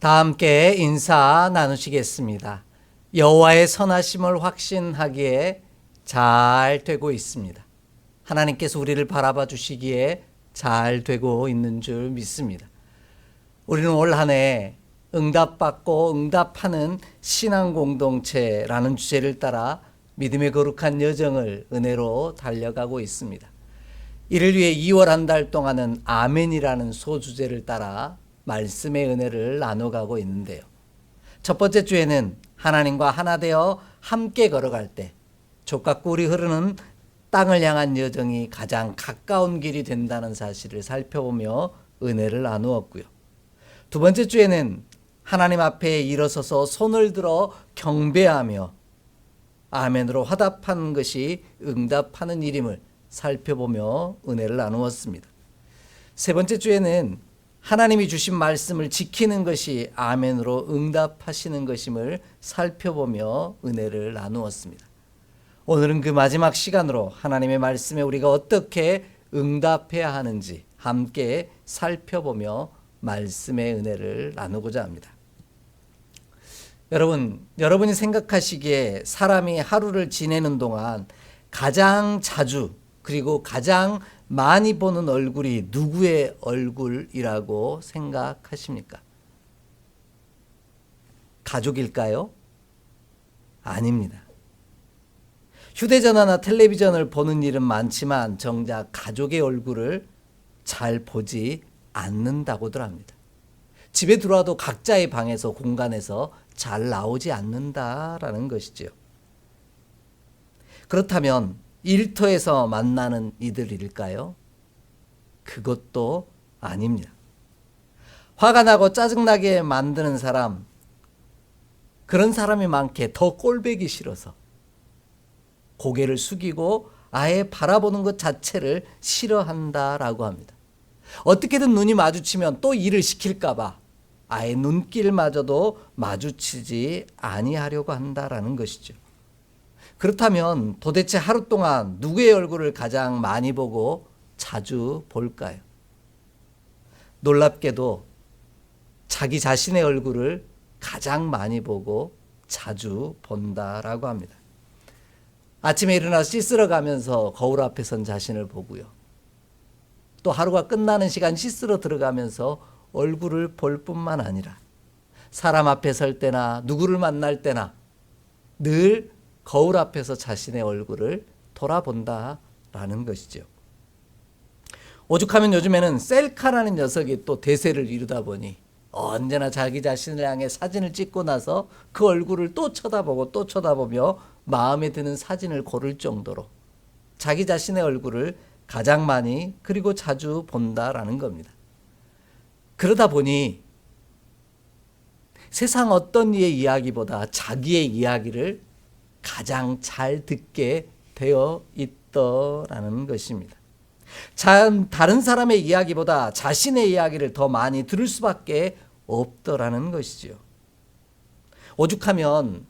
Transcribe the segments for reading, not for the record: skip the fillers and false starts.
다 함께 인사 나누시겠습니다. 여호와의 선하심을 확신하기에 잘 되고 있습니다. 하나님께서 우리를 바라봐 주시기에 잘 되고 있는 줄 믿습니다. 우리는 올 한 해 응답받고 응답하는 신앙 공동체라는 주제를 따라 믿음의 거룩한 여정을 은혜로 달려가고 있습니다. 이를 위해 2월 한 달 동안은 아멘이라는 소주제를 따라 말씀의 은혜를 나눠가고 있는데요. 첫 번째 주에는 하나님과 하나 되어 함께 걸어갈 때 족과 꿀이 흐르는 땅을 향한 여정이 가장 가까운 길이 된다는 사실을 살펴보며 은혜를 나누었고요. 두 번째 주에는 하나님 앞에 일어서서 손을 들어 경배하며 아멘으로 화답하는 것이 응답하는 일임을 살펴보며 은혜를 나누었습니다. 세 번째 주에는 하나님이 주신 말씀을 지키는 것이 아멘으로 응답하시는 것임을 살펴보며 은혜를 나누었습니다. 오늘은 그 마지막 시간으로 하나님의 말씀에 우리가 어떻게 응답해야 하는지 함께 살펴보며 말씀의 은혜를 나누고자 합니다. 여러분이 생각하시기에 사람이 하루를 지내는 동안 가장 자주 그리고 가장 많이 보는 얼굴이 누구의 얼굴이라고 생각하십니까? 가족일까요? 아닙니다. 휴대전화나 텔레비전을 보는 일은 많지만 정작 가족의 얼굴을 잘 보지 않는다고들 합니다. 집에 들어와도 각자의 방에서 공간에서 잘 나오지 않는다라는 것이지요. 그렇다면 일터에서 만나는 이들일까요? 그것도 아닙니다. 화가 나고 짜증나게 만드는 사람, 그런 사람이 많게 더 꼴보기 싫어서 고개를 숙이고 아예 바라보는 것 자체를 싫어한다라고 합니다. 어떻게든 눈이 마주치면 또 일을 시킬까 봐 아예 눈길마저도 마주치지 아니하려고 한다라는 것이죠. 그렇다면 도대체 하루 동안 누구의 얼굴을 가장 많이 보고 자주 볼까요? 놀랍게도 자기 자신의 얼굴을 가장 많이 보고 자주 본다라고 합니다. 아침에 일어나서 씻으러 가면서 거울 앞에 선 자신을 보고요. 또 하루가 끝나는 시간 씻으러 들어가면서 얼굴을 볼 뿐만 아니라 사람 앞에 설 때나 누구를 만날 때나 늘 거울 앞에서 자신의 얼굴을 돌아본다라는 것이죠. 오죽하면 요즘에는 셀카라는 녀석이 또 대세를 이루다 보니 언제나 자기 자신을 향해 사진을 찍고 나서 그 얼굴을 또 쳐다보고 또 쳐다보며 마음에 드는 사진을 고를 정도로 자기 자신의 얼굴을 가장 많이 그리고 자주 본다라는 겁니다. 그러다 보니 세상 어떤 이의 이야기보다 자기의 이야기를 가장 잘 듣게 되어 있더라는 것입니다. 다른 사람의 이야기보다 자신의 이야기를 더 많이 들을 수밖에 없더라는 것이지요. 오죽하면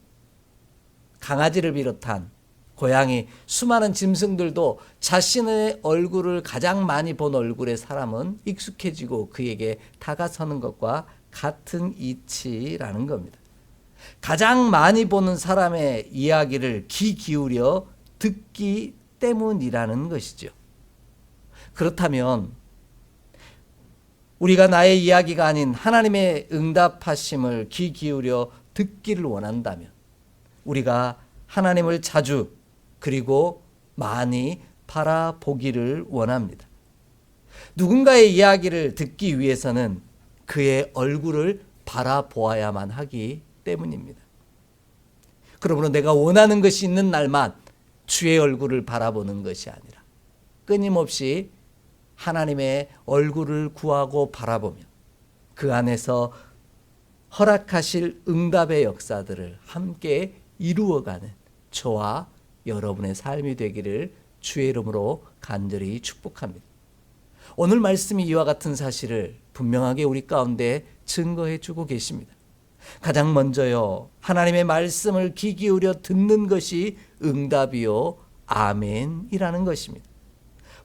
강아지를 비롯한 고양이, 수많은 짐승들도 자신의 얼굴을 가장 많이 본 얼굴의 사람은 익숙해지고 그에게 다가서는 것과 같은 이치라는 겁니다. 가장 많이 보는 사람의 이야기를 귀 기울여 듣기 때문이라는 것이죠. 그렇다면 우리가 나의 이야기가 아닌 하나님의 응답하심을 귀 기울여 듣기를 원한다면 우리가 하나님을 자주 그리고 많이 바라보기를 원합니다. 누군가의 이야기를 듣기 위해서는 그의 얼굴을 바라보아야만 하기 때문입니다. 그러므로 내가 원하는 것이 있는 날만 주의 얼굴을 바라보는 것이 아니라 끊임없이 하나님의 얼굴을 구하고 바라보며 그 안에서 허락하실 응답의 역사들을 함께 이루어가는 저와 여러분의 삶이 되기를 주의 이름으로 간절히 축복합니다. 오늘 말씀이 이와 같은 사실을 분명하게 우리 가운데 증거해 주고 계십니다. 가장 먼저요, 하나님의 말씀을 귀 기울여 듣는 것이 응답이요 아멘이라는 것입니다.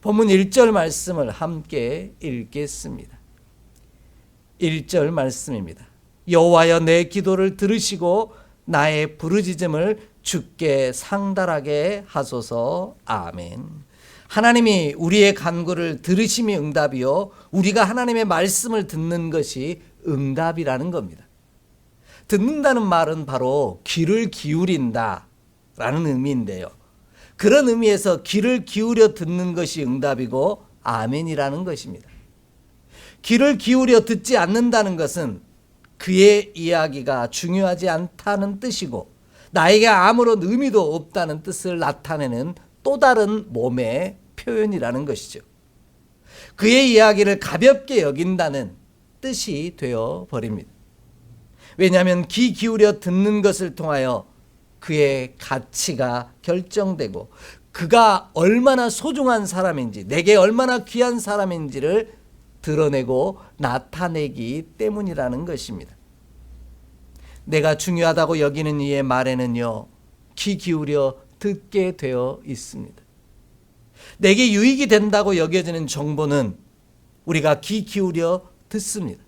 본문 1절 말씀을 함께 읽겠습니다. 1절 말씀입니다. 여호와여 내 기도를 들으시고 나의 부르짖음을 주께 상달하게 하소서. 아멘. 하나님이 우리의 간구를 들으심이 응답이요, 우리가 하나님의 말씀을 듣는 것이 응답이라는 겁니다. 듣는다는 말은 바로 귀를 기울인다 라는 의미인데요, 그런 의미에서 귀를 기울여 듣는 것이 응답이고 아멘이라는 것입니다. 귀를 기울여 듣지 않는다는 것은 그의 이야기가 중요하지 않다는 뜻이고 나에게 아무런 의미도 없다는 뜻을 나타내는 또 다른 몸의 표현이라는 것이죠. 그의 이야기를 가볍게 여긴다는 뜻이 되어 버립니다. 왜냐하면 귀 기울여 듣는 것을 통하여 그의 가치가 결정되고 그가 얼마나 소중한 사람인지, 내게 얼마나 귀한 사람인지를 드러내고 나타내기 때문이라는 것입니다. 내가 중요하다고 여기는 이의 말에는요, 귀 기울여 듣게 되어 있습니다. 내게 유익이 된다고 여겨지는 정보는 우리가 귀 기울여 듣습니다.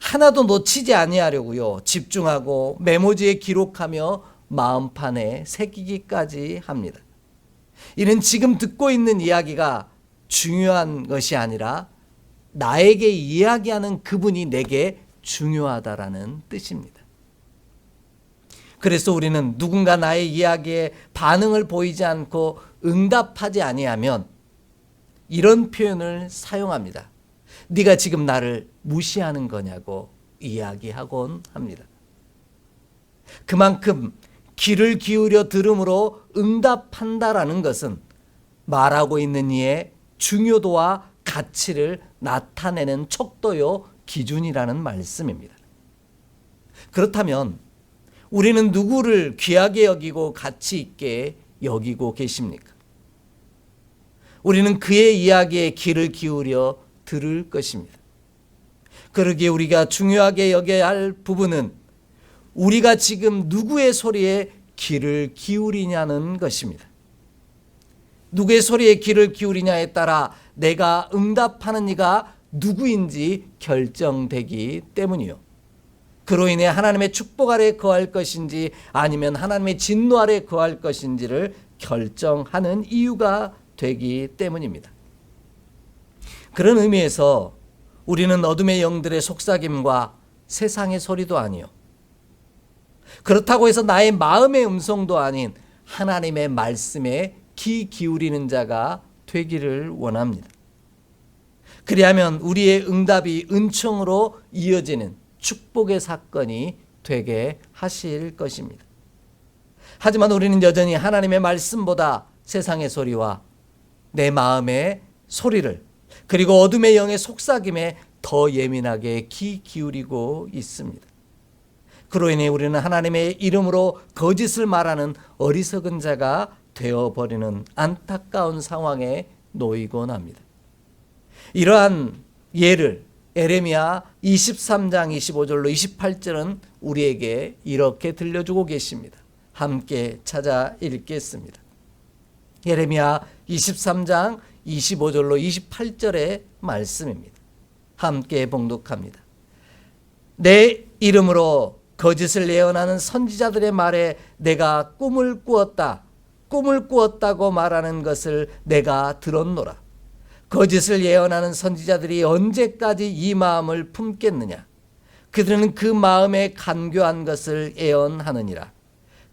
하나도 놓치지 아니하려고요, 집중하고 메모지에 기록하며 마음판에 새기기까지 합니다. 이는 지금 듣고 있는 이야기가 중요한 것이 아니라 나에게 이야기하는 그분이 내게 중요하다라는 뜻입니다. 그래서 우리는 누군가 나의 이야기에 반응을 보이지 않고 응답하지 아니하면 이런 표현을 사용합니다. 네가 지금 나를 무시하는 거냐고 이야기하곤 합니다. 그만큼 귀를 기울여 들음으로 응답한다라는 것은 말하고 있는 이의 중요도와 가치를 나타내는 척도요 기준이라는 말씀입니다. 그렇다면 우리는 누구를 귀하게 여기고 가치 있게 여기고 계십니까? 우리는 그의 이야기에 귀를 기울여 들을 것입니다. 그러기에 우리가 중요하게 여겨야 할 부분은 우리가 지금 누구의 소리에 귀를 기울이냐는 것입니다. 누구의 소리에 귀를 기울이냐에 따라 내가 응답하는 이가 누구인지 결정되기 때문이요, 그로 인해 하나님의 축복 아래 거할 것인지 아니면 하나님의 진노 아래 거할 것인지를 결정하는 이유가 되기 때문입니다. 그런 의미에서 우리는 어둠의 영들의 속삭임과 세상의 소리도 아니요, 그렇다고 해서 나의 마음의 음성도 아닌 하나님의 말씀에 귀 기울이는 자가 되기를 원합니다. 그리하면 우리의 응답이 은총으로 이어지는 축복의 사건이 되게 하실 것입니다. 하지만 우리는 여전히 하나님의 말씀보다 세상의 소리와 내 마음의 소리를, 그리고 어둠의 영의 속삭임에 더 예민하게 귀 기울이고 있습니다. 그로 인해 우리는 하나님의 이름으로 거짓을 말하는 어리석은 자가 되어버리는 안타까운 상황에 놓이곤 합니다. 이러한 예를 에레미야 23장 25절로 28절은 우리에게 이렇게 들려주고 계십니다. 함께 찾아 읽겠습니다. 에레미야 23장 25절로 28절의 말씀입니다. 함께 봉독합니다. 내 이름으로 거짓을 예언하는 선지자들의 말에 내가 꿈을 꾸었다고 말하는 것을 내가 들었노라. 거짓을 예언하는 선지자들이 언제까지 이 마음을 품겠느냐? 그들은 그 마음에 간교한 것을 예언하느니라.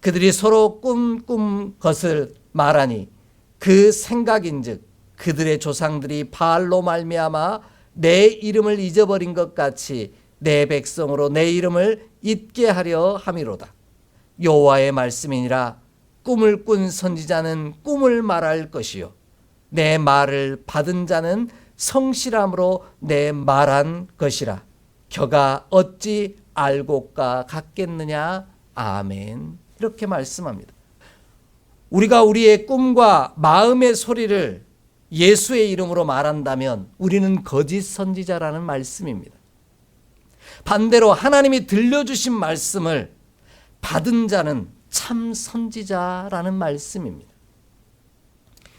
그들이 서로 꿈 것을 말하니 그 생각인즉 그들의 조상들이 바알로 말미암아 내 이름을 잊어버린 것 같이 내 백성으로 내 이름을 잊게 하려 함이로다. 여호와의 말씀이니라. 꿈을 꾼 선지자는 꿈을 말할 것이요, 내 말을 받은 자는 성실함으로 내 말한 것이라. 겨가 어찌 알고까 같겠느냐. 아멘. 이렇게 말씀합니다. 우리가 우리의 꿈과 마음의 소리를 예수의 이름으로 말한다면 우리는 거짓 선지자라는 말씀입니다. 반대로 하나님이 들려주신 말씀을 받은 자는 참 선지자라는 말씀입니다.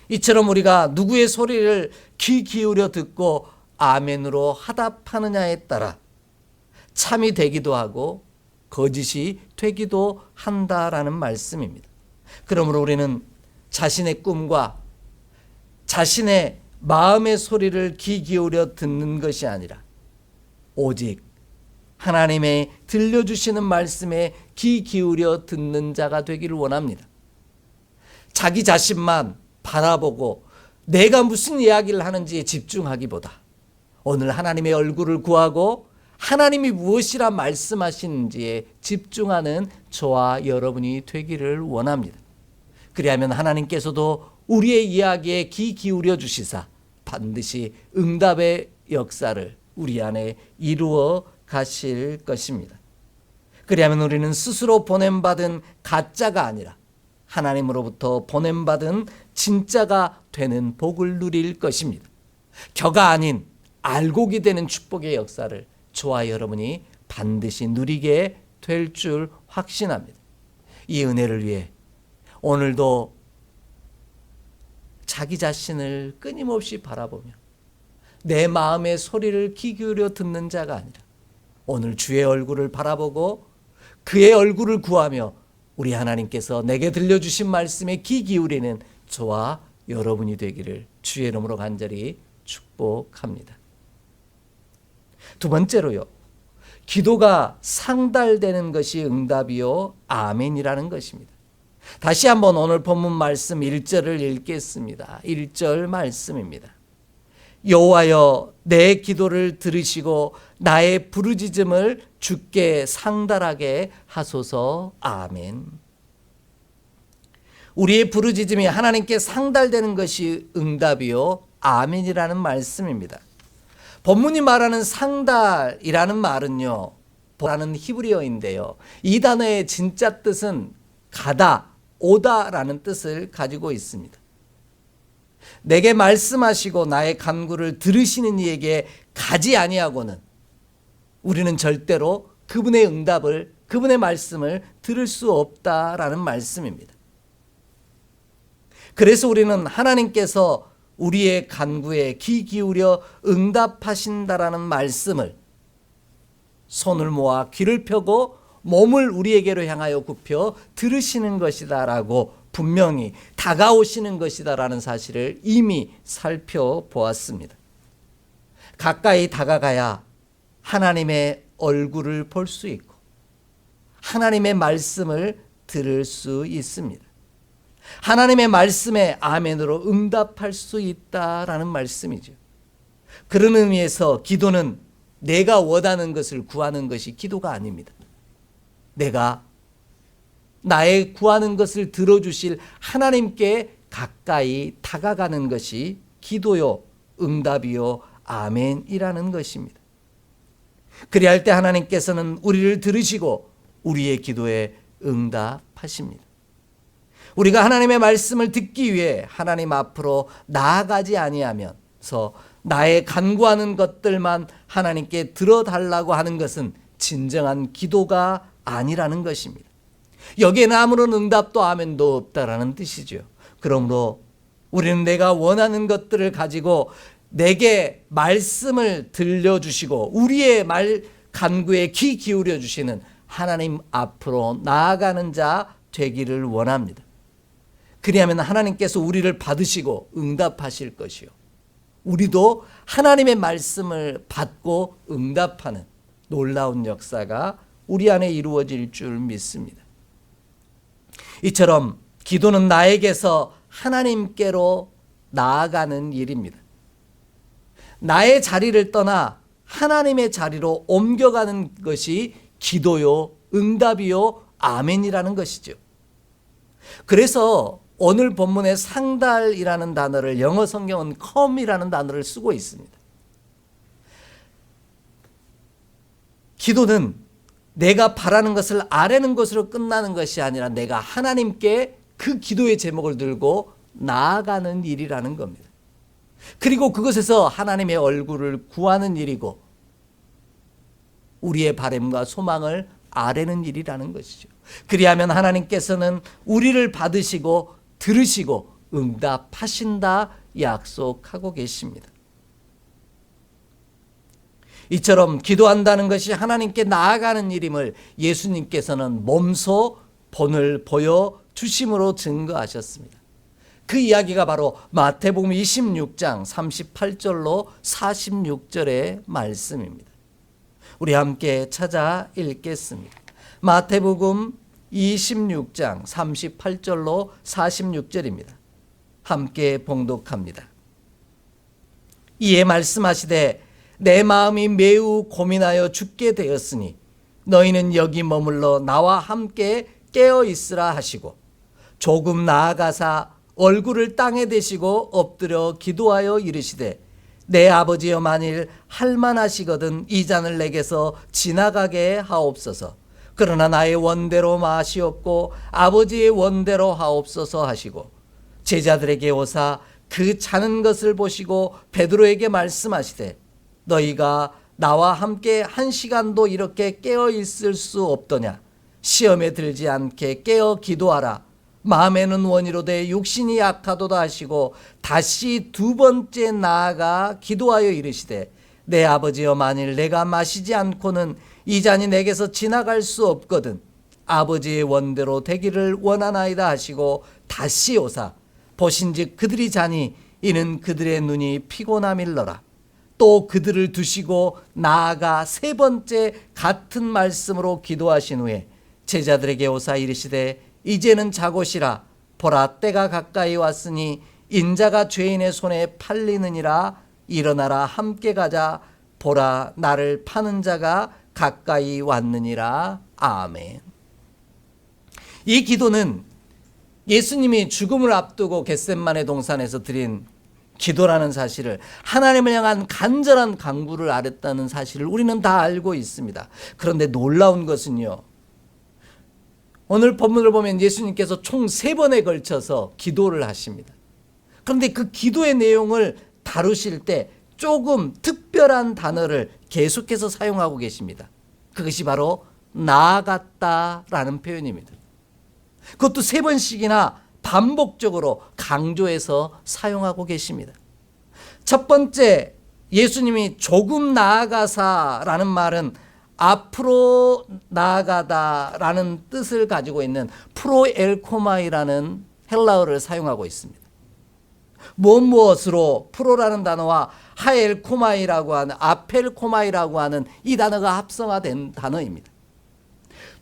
이처럼 우리가 누구의 소리를 귀 기울여 듣고 아멘으로 화답하느냐에 따라 참이 되기도 하고 거짓이 되기도 한다라는 말씀입니다. 그러므로 우리는 자신의 꿈과 자신의 마음의 소리를 귀 기울여 듣는 것이 아니라 오직 하나님의 들려주시는 말씀에 귀 기울여 듣는 자가 되기를 원합니다. 자기 자신만 바라보고 내가 무슨 이야기를 하는지에 집중하기보다 오늘 하나님의 얼굴을 구하고 하나님이 무엇이라 말씀하시는지에 집중하는 저와 여러분이 되기를 원합니다. 그리하면 하나님께서도 우리의 이야기에 귀 기울여 주시사 반드시 응답의 역사를 우리 안에 이루어 가실 것입니다. 그리하면 우리는 스스로 보냄받은 가짜가 아니라 하나님으로부터 보냄받은 진짜가 되는 복을 누릴 것입니다. 겨가 아닌 알곡이 되는 축복의 역사를 저와 여러분이 반드시 누리게 될 줄 확신합니다. 이 은혜를 위해 오늘도 자기 자신을 끊임없이 바라보며 내 마음의 소리를 귀 기울여 듣는 자가 아니라 오늘 주의 얼굴을 바라보고 그의 얼굴을 구하며 우리 하나님께서 내게 들려주신 말씀에 귀 기울이는 저와 여러분이 되기를 주의 이름으로 간절히 축복합니다. 두 번째로요, 기도가 상달되는 것이 응답이요 아멘이라는 것입니다. 다시 한번 오늘 본문 말씀 1절을 읽겠습니다. 1절 말씀입니다. 여호와여 내 기도를 들으시고 나의 부르짖음을 주께 상달하게 하소서. 아멘. 우리의 부르짖음이 하나님께 상달되는 것이 응답이요 아멘이라는 말씀입니다. 본문이 말하는 상달이라는 말은요, 라는 히브리어인데요. 이 단어의 진짜 뜻은 가다, 오다라는 뜻을 가지고 있습니다. 내게 말씀하시고 나의 간구를 들으시는 이에게 가지 아니하고는 우리는 절대로 그분의 응답을, 그분의 말씀을 들을 수 없다라는 말씀입니다. 그래서 우리는 하나님께서 우리의 간구에 귀 기울여 응답하신다라는 말씀을 손을 모아 귀를 펴고 몸을 우리에게로 향하여 굽혀 들으시는 것이다라고 분명히 다가오시는 것이다라는 사실을 이미 살펴보았습니다. 가까이 다가가야 하나님의 얼굴을 볼 수 있고 하나님의 말씀을 들을 수 있습니다. 하나님의 말씀에 아멘으로 응답할 수 있다라는 말씀이죠. 그런 의미에서 기도는 내가 원하는 것을 구하는 것이 기도가 아닙니다. 내가 나의 구하는 것을 들어주실 하나님께 가까이 다가가는 것이 기도요, 응답이요, 아멘이라는 것입니다. 그리할 때 하나님께서는 우리를 들으시고 우리의 기도에 응답하십니다. 우리가 하나님의 말씀을 듣기 위해 하나님 앞으로 나아가지 아니하면서 나의 간구하는 것들만 하나님께 들어달라고 하는 것은 진정한 기도가 아니라는 것입니다. 여기에는 아무런 응답도 아멘도 없다라는 뜻이죠. 그러므로 우리는 내가 원하는 것들을 가지고 내게 말씀을 들려주시고 우리의 간구에 귀 기울여 주시는 하나님 앞으로 나아가는 자 되기를 원합니다. 그리하면 하나님께서 우리를 받으시고 응답하실 것이요, 우리도 하나님의 말씀을 받고 응답하는 놀라운 역사가 우리 안에 이루어질 줄 믿습니다. 이처럼 기도는 나에게서 하나님께로 나아가는 일입니다. 나의 자리를 떠나 하나님의 자리로 옮겨가는 것이 기도요, 응답이요, 아멘이라는 것이죠. 그래서 오늘 본문의 상달이라는 단어를 영어 성경은 come이라는 단어를 쓰고 있습니다. 기도는 내가 바라는 것을 아뢰는 것으로 끝나는 것이 아니라 내가 하나님께 그 기도의 제목을 들고 나아가는 일이라는 겁니다. 그리고 그것에서 하나님의 얼굴을 구하는 일이고 우리의 바람과 소망을 아뢰는 일이라는 것이죠. 그리하면 하나님께서는 우리를 받으시고 들으시고 응답하신다 약속하고 계십니다. 이처럼 기도한다는 것이 하나님께 나아가는 일임을 예수님께서는 몸소 본을 보여주심으로 증거하셨습니다. 그 이야기가 바로 마태복음 26장 38절로 46절의 말씀입니다. 우리 함께 찾아 읽겠습니다. 마태복음 26장 38절로 46절입니다. 함께 봉독합니다. 이에 말씀하시되 내 마음이 매우 고민하여 죽게 되었으니 너희는 여기 머물러 나와 함께 깨어 있으라 하시고 조금 나아가사 얼굴을 땅에 대시고 엎드려 기도하여 이르시되 내 아버지여 만일 할만하시거든 이 잔을 내게서 지나가게 하옵소서. 그러나 나의 원대로 마시옵고 아버지의 원대로 하옵소서 하시고 제자들에게 오사 그 자는 것을 보시고 베드로에게 말씀하시되 너희가 나와 함께 한 시간도 이렇게 깨어 있을 수 없더냐. 시험에 들지 않게 깨어 기도하라. 마음에는 원이로되 육신이 약하도다 하시고 다시 두 번째 나아가 기도하여 이르시되 내 아버지여 만일 내가 마시지 않고는 이 잔이 내게서 지나갈 수 없거든 아버지의 원대로 되기를 원하나이다 하시고 다시 오사 보신즉 그들이 자니 이는 그들의 눈이 피곤함일러라. 또 그들을 두시고 나아가 세 번째 같은 말씀으로 기도하신 후에 제자들에게 오사 이르시되 이제는 자곳이라. 보라 때가 가까이 왔으니 인자가 죄인의 손에 팔리느니라. 일어나라 함께 가자. 보라 나를 파는 자가 가까이 왔느니라. 아멘. 이 기도는 예수님이 죽음을 앞두고 겟셋마네 동산에서 드린 기도라는 사실을, 하나님을 향한 간절한 간구를 아랬다는 사실을 우리는 다 알고 있습니다. 그런데 놀라운 것은요, 오늘 본문을 보면 예수님께서 총 3번에 걸쳐서 기도를 하십니다. 그런데 그 기도의 내용을 다루실 때 조금 특별한 단어를 계속해서 사용하고 계십니다. 그것이 바로 나아갔다라는 표현입니다. 그것도 3번씩이나 반복적으로 강조해서 사용하고 계십니다. 첫 번째, 예수님이 조금 나아가사라는 말은 앞으로 나아가다라는 뜻을 가지고 있는 프로엘코마이라는 헬라어를 사용하고 있습니다. 무엇으로 프로라는 단어와 하엘코마이라고 하는 아펠코마이라고 하는 이 단어가 합성화된 단어입니다.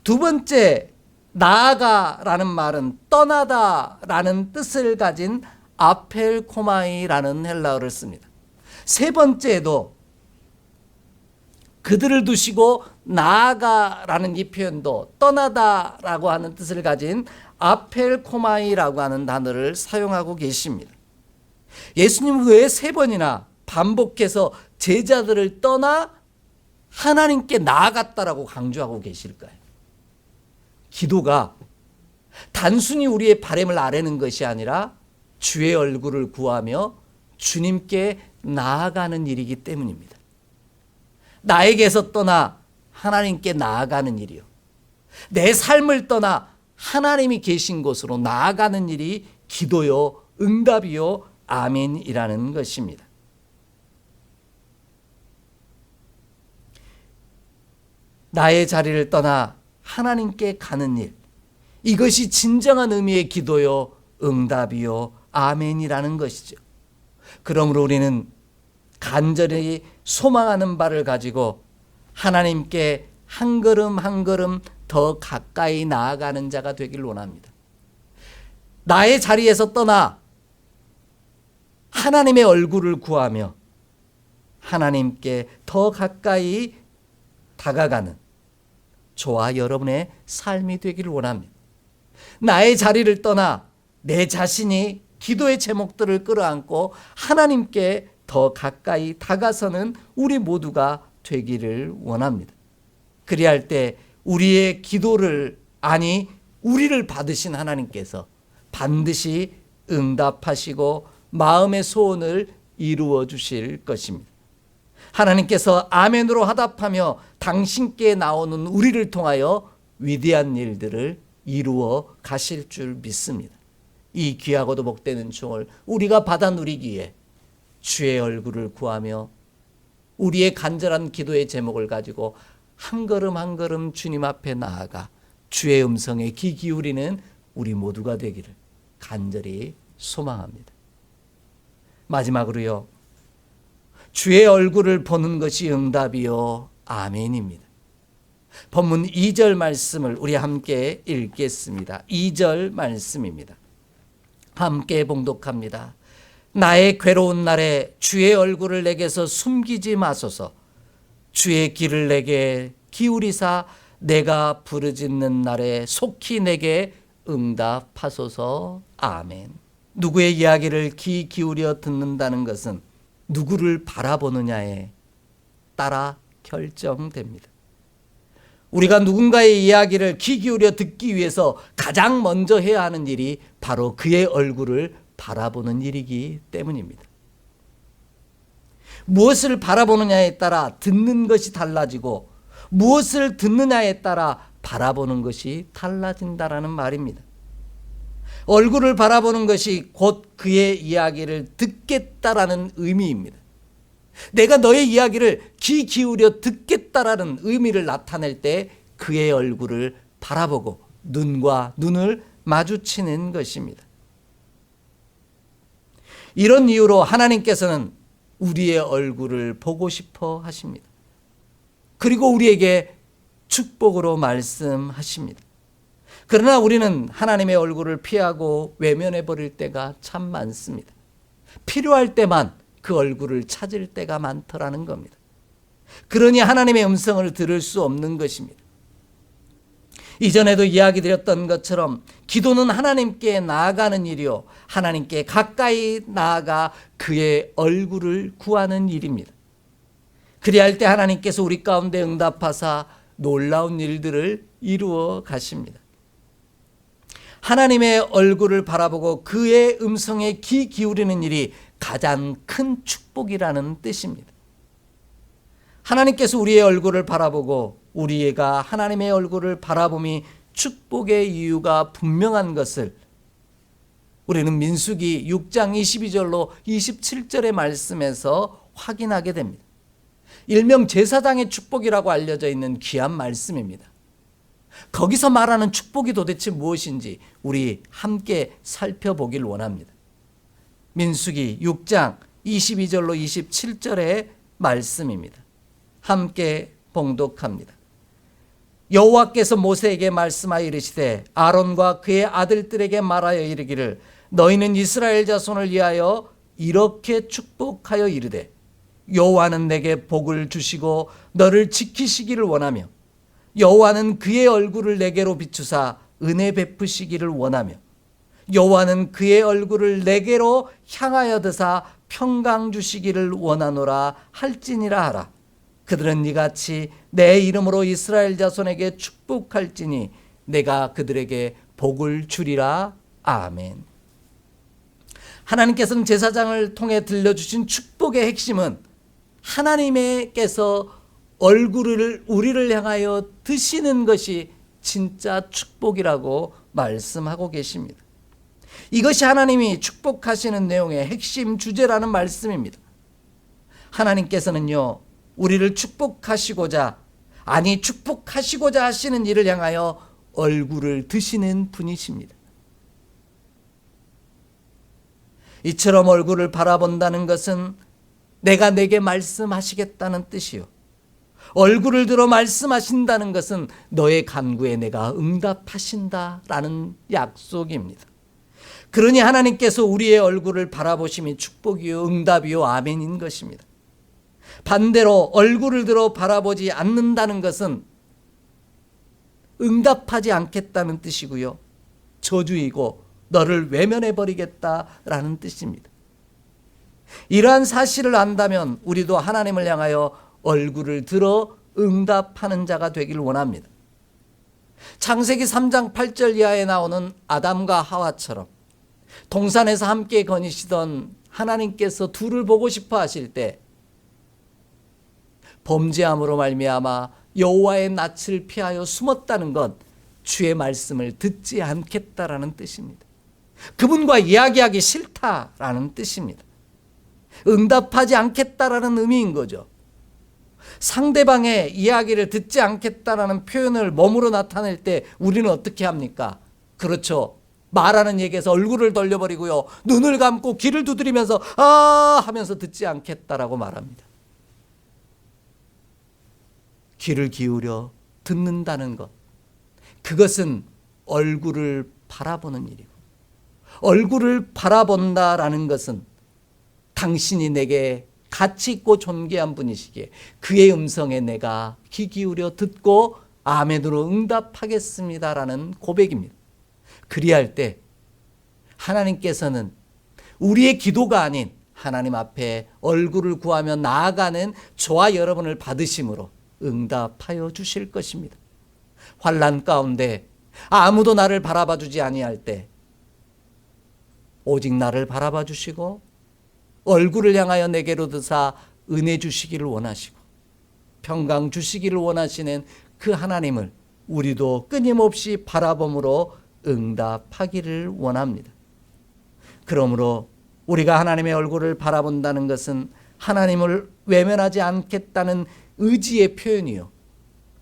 두 번째, 나아가라는 말은 떠나다라는 뜻을 가진 아펠코마이라는 헬라어를 씁니다. 세 번째에도 그들을 두시고 나아가라는 이 표현도 떠나다라고 하는 뜻을 가진 아펠코마이라고 하는 단어를 사용하고 계십니다. 예수님은 왜 3번이나 반복해서 제자들을 떠나 하나님께 나아갔다라고 강조하고 계실까요? 기도가 단순히 우리의 바람을 아뢰는 것이 아니라 주의 얼굴을 구하며 주님께 나아가는 일이기 때문입니다. 나에게서 떠나 하나님께 나아가는 일이요, 내 삶을 떠나 하나님이 계신 곳으로 나아가는 일이 기도요, 응답이요, 아멘이라는 것입니다. 나의 자리를 떠나 하나님께 가는 일, 이것이 진정한 의미의 기도요, 응답이요, 아멘이라는 것이죠. 그러므로 우리는 간절히 소망하는 바를 가지고 하나님께 한 걸음 한 걸음 더 가까이 나아가는 자가 되길 원합니다. 나의 자리에서 떠나 하나님의 얼굴을 구하며 하나님께 더 가까이 다가가는 저와 여러분의 삶이 되기를 원합니다. 나의 자리를 떠나 내 자신이 기도의 제목들을 끌어안고 하나님께 더 가까이 다가서는 우리 모두가 되기를 원합니다. 그리할 때 우리의 기도를, 아니 우리를 받으신 하나님께서 반드시 응답하시고 마음의 소원을 이루어 주실 것입니다. 하나님께서 아멘으로 화답하며 당신께 나오는 우리를 통하여 위대한 일들을 이루어 가실 줄 믿습니다. 이 귀하고도 복되는 총을 우리가 받아 누리기에 주의 얼굴을 구하며 우리의 간절한 기도의 제목을 가지고 한 걸음 한 걸음 주님 앞에 나아가 주의 음성에 귀 기울이는 우리 모두가 되기를 간절히 소망합니다. 마지막으로요, 주의 얼굴을 보는 것이 응답이요 아멘입니다. 본문 2절 말씀을 우리 함께 읽겠습니다. 2절 말씀입니다. 함께 봉독합니다. 나의 괴로운 날에 주의 얼굴을 내게서 숨기지 마소서. 주의 귀를 내게 기울이사 내가 부르짖는 날에 속히 내게 응답하소서. 아멘. 누구의 이야기를 귀 기울여 듣는다는 것은 누구를 바라보느냐에 따라 결정됩니다. 우리가 누군가의 이야기를 귀 기울여 듣기 위해서 가장 먼저 해야 하는 일이 바로 그의 얼굴을 바라보는 일이기 때문입니다. 무엇을 바라보느냐에 따라 듣는 것이 달라지고 무엇을 듣느냐에 따라 바라보는 것이 달라진다라는 말입니다. 얼굴을 바라보는 것이 곧 그의 이야기를 듣겠다라는 의미입니다. 내가 너의 이야기를 귀 기울여 듣겠다라는 의미를 나타낼 때 그의 얼굴을 바라보고 눈과 눈을 마주치는 것입니다. 이런 이유로 하나님께서는 우리의 얼굴을 보고 싶어 하십니다. 그리고 우리에게 축복으로 말씀하십니다. 그러나 우리는 하나님의 얼굴을 피하고 외면해 버릴 때가 참 많습니다. 필요할 때만 그 얼굴을 찾을 때가 많더라는 겁니다. 그러니 하나님의 음성을 들을 수 없는 것입니다. 이전에도 이야기 드렸던 것처럼 기도는 하나님께 나아가는 일이요 하나님께 가까이 나아가 그의 얼굴을 구하는 일입니다. 그리할 때 하나님께서 우리 가운데 응답하사 놀라운 일들을 이루어 가십니다. 하나님의 얼굴을 바라보고 그의 음성에 귀 기울이는 일이 가장 큰 축복이라는 뜻입니다. 하나님께서 우리의 얼굴을 바라보고 우리가 하나님의 얼굴을 바라봄이 축복의 이유가 분명한 것을 우리는 민수기 6장 22절로 27절의 말씀에서 확인하게 됩니다. 일명 제사장의 축복이라고 알려져 있는 귀한 말씀입니다. 거기서 말하는 축복이 도대체 무엇인지 우리 함께 살펴보길 원합니다. 민수기 6장 22절로 27절의 말씀입니다. 함께 봉독합니다. 여호와께서 모세에게 말씀하여 이르시되 아론과 그의 아들들에게 말하여 이르기를 너희는 이스라엘 자손을 위하여 이렇게 축복하여 이르되 여호와는 내게 복을 주시고 너를 지키시기를 원하며 여호와는 그의 얼굴을 내게로 비추사 은혜 베푸시기를 원하며 여호와는 그의 얼굴을 내게로 향하여 드사 평강 주시기를 원하노라 할지니라 하라. 그들은 이같이 내 이름으로 이스라엘 자손에게 축복할지니 내가 그들에게 복을 주리라. 아멘. 하나님께서는 제사장을 통해 들려주신 축복의 핵심은 하나님께서 얼굴을 우리를 향하여 드시는 것이 진짜 축복이라고 말씀하고 계십니다. 이것이 하나님이 축복하시는 내용의 핵심 주제라는 말씀입니다. 하나님께서는요, 우리를 축복하시고자 하시는 일을 향하여 얼굴을 드시는 분이십니다. 이처럼 얼굴을 바라본다는 것은 내가 내게 말씀하시겠다는 뜻이요, 얼굴을 들어 말씀하신다는 것은 너의 간구에 내가 응답하신다라는 약속입니다. 그러니 하나님께서 우리의 얼굴을 바라보심이 축복이요 응답이요 아멘인 것입니다. 반대로 얼굴을 들어 바라보지 않는다는 것은 응답하지 않겠다는 뜻이고요, 저주이고 너를 외면해 버리겠다라는 뜻입니다. 이러한 사실을 안다면 우리도 하나님을 향하여 얼굴을 들어 응답하는 자가 되길 원합니다. 창세기 3장 8절 이하에 나오는 아담과 하와처럼 동산에서 함께 거니시던 하나님께서 둘을 보고 싶어 하실 때 범죄함으로 말미암아 여호와의 낯을 피하여 숨었다는 건 주의 말씀을 듣지 않겠다라는 뜻입니다. 그분과 이야기하기 싫다라는 뜻입니다. 응답하지 않겠다라는 의미인 거죠. 상대방의 이야기를 듣지 않겠다라는 표현을 몸으로 나타낼 때 우리는 어떻게 합니까? 그렇죠. 말하는 얘기에서 얼굴을 돌려버리고요. 눈을 감고 귀를 두드리면서 아 하면서 듣지 않겠다라고 말합니다. 귀를 기울여 듣는다는 것. 그것은 얼굴을 바라보는 일이고, 얼굴을 바라본다라는 것은 당신이 내게 가치 있고 존귀한 분이시기에 그의 음성에 내가 귀 기울여 듣고 아멘으로 응답하겠습니다라는 고백입니다. 그리할 때 하나님께서는 우리의 기도가 아닌 하나님 앞에 얼굴을 구하며 나아가는 저와 여러분을 받으심으로 응답하여 주실 것입니다. 환난 가운데 아무도 나를 바라봐 주지 아니할 때 오직 나를 바라봐 주시고 얼굴을 향하여 내게로 드사 은혜 주시기를 원하시고 평강 주시기를 원하시는 그 하나님을 우리도 끊임없이 바라봄으로 응답하기를 원합니다. 그러므로 우리가 하나님의 얼굴을 바라본다는 것은 하나님을 외면하지 않겠다는 의지의 표현이요,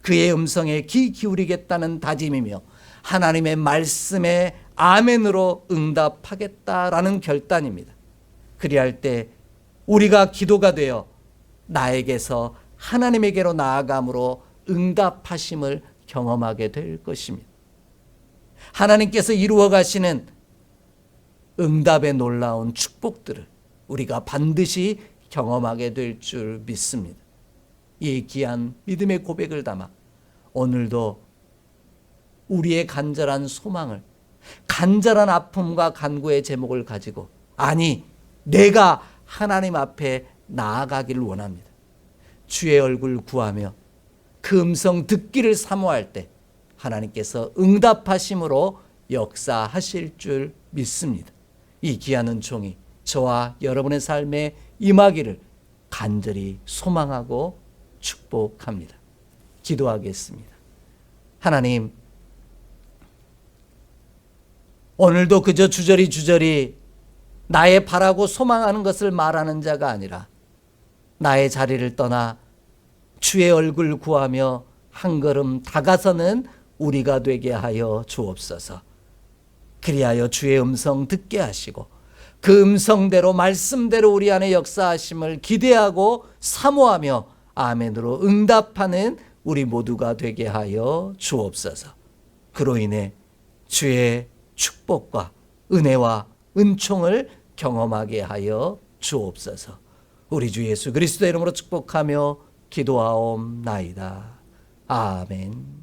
그의 음성에 귀 기울이겠다는 다짐이며 하나님의 말씀에 아멘으로 응답하겠다라는 결단입니다. 그리할 때 우리가 기도가 되어 나에게서 하나님에게로 나아감으로 응답하심을 경험하게 될 것입니다. 하나님께서 이루어 가시는 응답의 놀라운 축복들을 우리가 반드시 경험하게 될 줄 믿습니다. 이 귀한 믿음의 고백을 담아 오늘도 우리의 간절한 소망을, 간절한 아픔과 간구의 제목을 가지고, 아니 내가 하나님 앞에 나아가기를 원합니다. 주의 얼굴 구하며 그 음성 듣기를 사모할 때 하나님께서 응답하심으로 역사하실 줄 믿습니다. 이 귀한 은총이 저와 여러분의 삶에 임하기를 간절히 소망하고 축복합니다. 기도하겠습니다. 하나님, 오늘도 그저 주저리 나의 바라고 소망하는 것을 말하는 자가 아니라 나의 자리를 떠나 주의 얼굴 구하며 한 걸음 다가서는 우리가 되게 하여 주옵소서. 그리하여 주의 음성 듣게 하시고 그 음성대로 말씀대로 우리 안에 역사하심을 기대하고 사모하며 아멘으로 응답하는 우리 모두가 되게 하여 주옵소서. 그로 인해 주의 축복과 은혜와 은총을 경험하게 하여 주옵소서. 우리 주 예수 그리스도의 이름으로 축복하며 기도하옵나이다. 아멘.